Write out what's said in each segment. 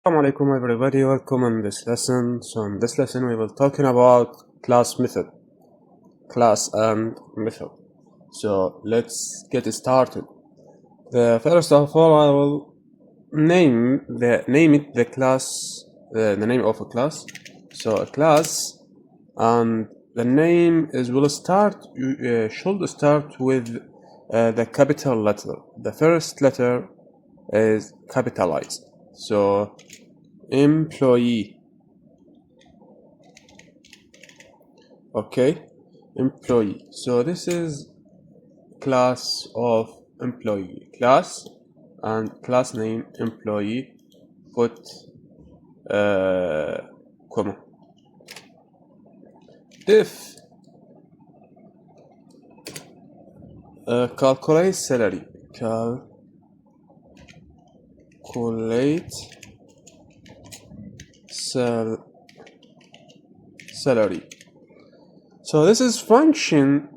Assalamu alaikum everybody, welcome in this lesson. So in this lesson we will talking about class and method. So let's get started. First of all I will name the class, the name of a class. So a class, and the name will start, should start with the capital letter. The first letter is capitalized. So employee. Okay, employee. So this is class of employee. Class and class name employee. Put comma. If calculate salary. Calculate salary. So this is function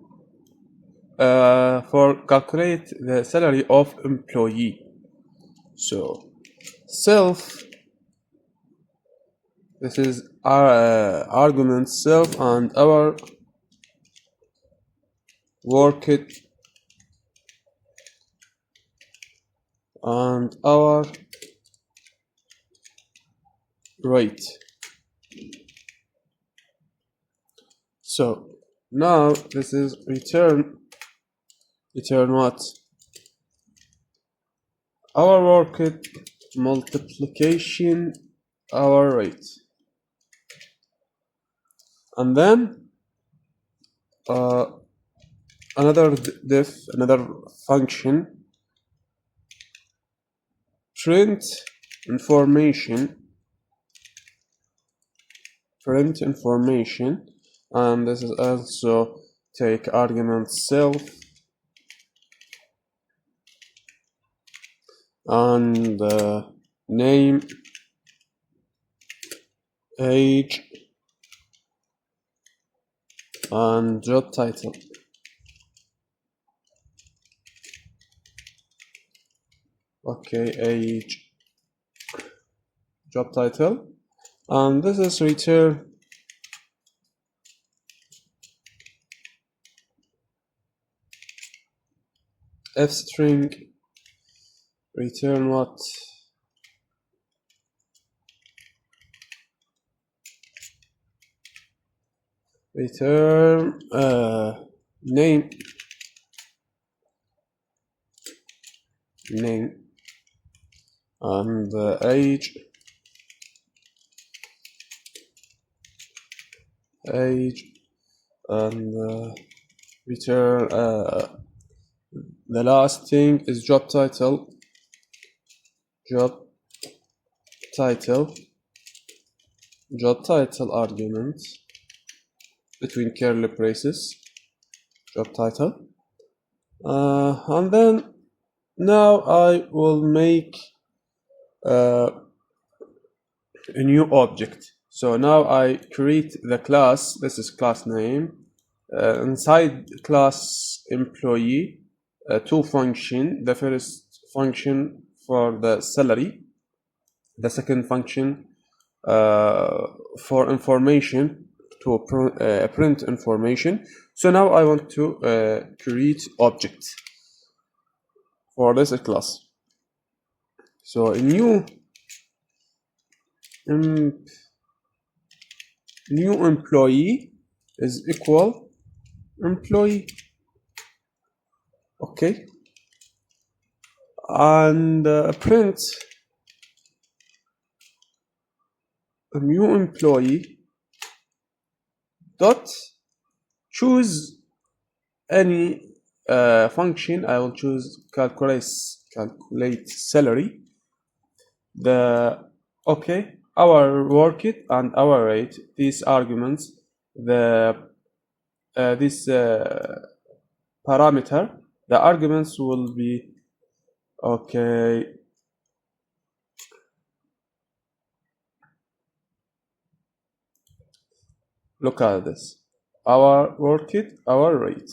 for calculate the salary of employee. So self, this is our argument self, and our work it and our rate. So now this is return what? Our work it multiplication our rate, and then another function, print information, and this is also take argument self and name, age, and job title. Okay, age, job title, and this is return f string, return what? Return name and age, and return the last thing is job title argument between curly braces, job title, and then now I will make a new object. So now I create the class. This is class name. Inside class employee, two function. The first function for the salary, the second function for information, to print information. So now I want to create object for this class. So a new employee is equal employee. Okay, and print a new employee dot choose any function. I will choose calculate salary. Our work it and our rate, these arguments, this parameter, the arguments will be okay. Look at this. Our work it, our rate.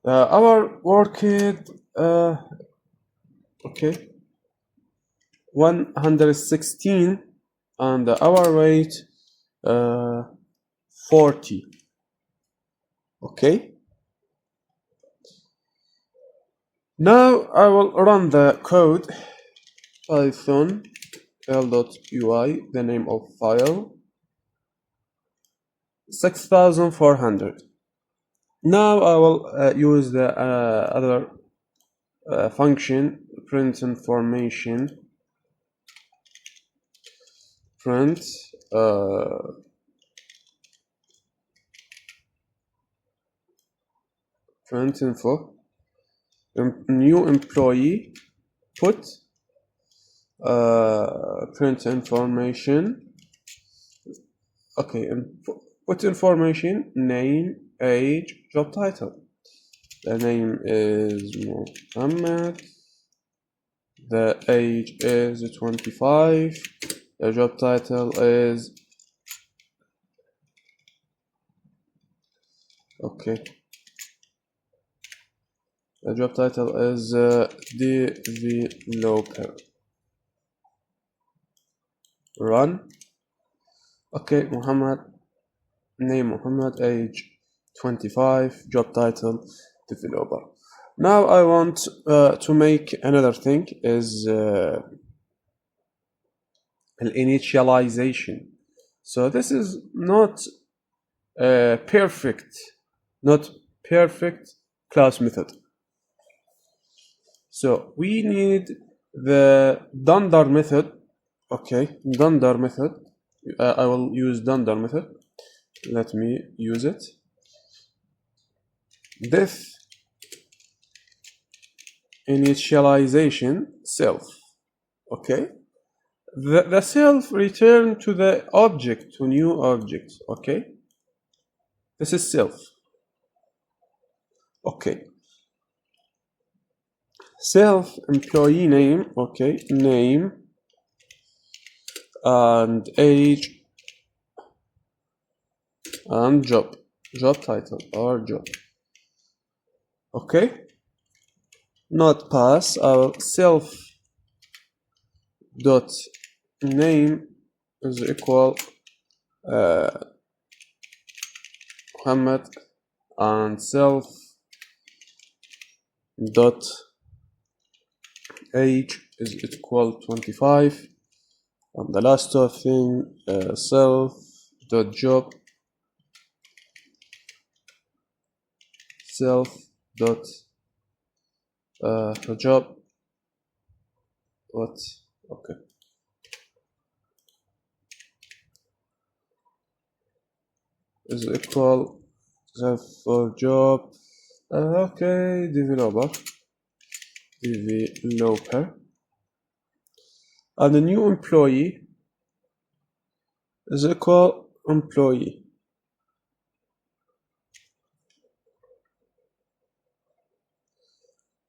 Our work it. Okay. 116, and the hour rate 40. Okay, now I will run the code. Python l.py, the name of file 6400. Now I will use the other function, print information, print print info, new employee, put print information. Okay, and put information, name, age, job title. The name is Muhammad. The age is 25. The job title is okay. The job title is developer. Run. Okay, Muhammad. Name Muhammad. Age 25. Job title developer. Now I want to make another thing is initialization. So this is not perfect class method. So we need the dunder method. Okay, dunder method. I will use dunder method. Let me use it. Def initialization self. Okay, the self return to the object, to new object. Okay, this is self. Okay, self employee name. Okay, name and age and job title or job. Okay, not pass. Our self dot name is equal Muhammad, and self dot age is equal 25, and the last thing self dot job self dot job what okay is equal self for job okay developer and the new employee is equal employee.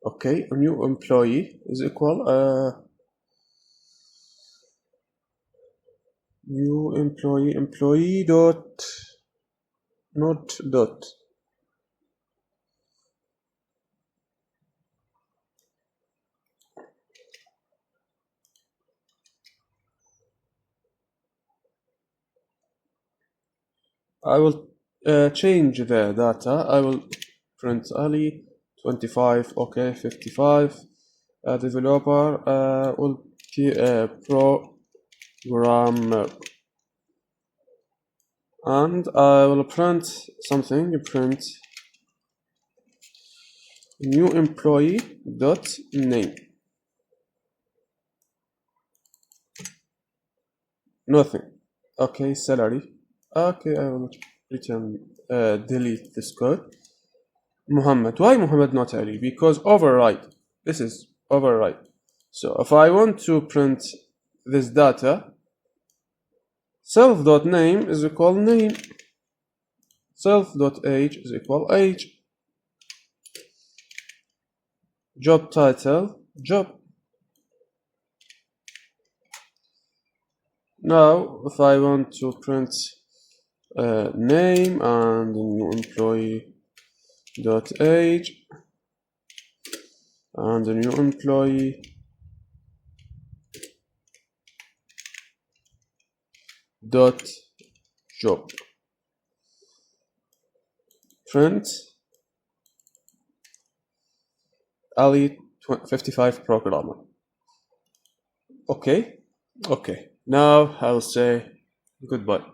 Okay, a new employee is equal new employee dot not dot. I will change the data. I will print Ali 25. Okay, 55. Developer will be a programmer, and I will print something. Print new employee dot name. Nothing. Okay, salary. Okay, I will return delete this code. Muhammad. Why Muhammad not Ali? Because override. This is override. So if I want to print this data, self.name is equal name, self.age is equal age, job title job. Now if I want to print name and new employee dot age and the new employee dot job print Ali 55 programmer. Okay, now I'll say goodbye.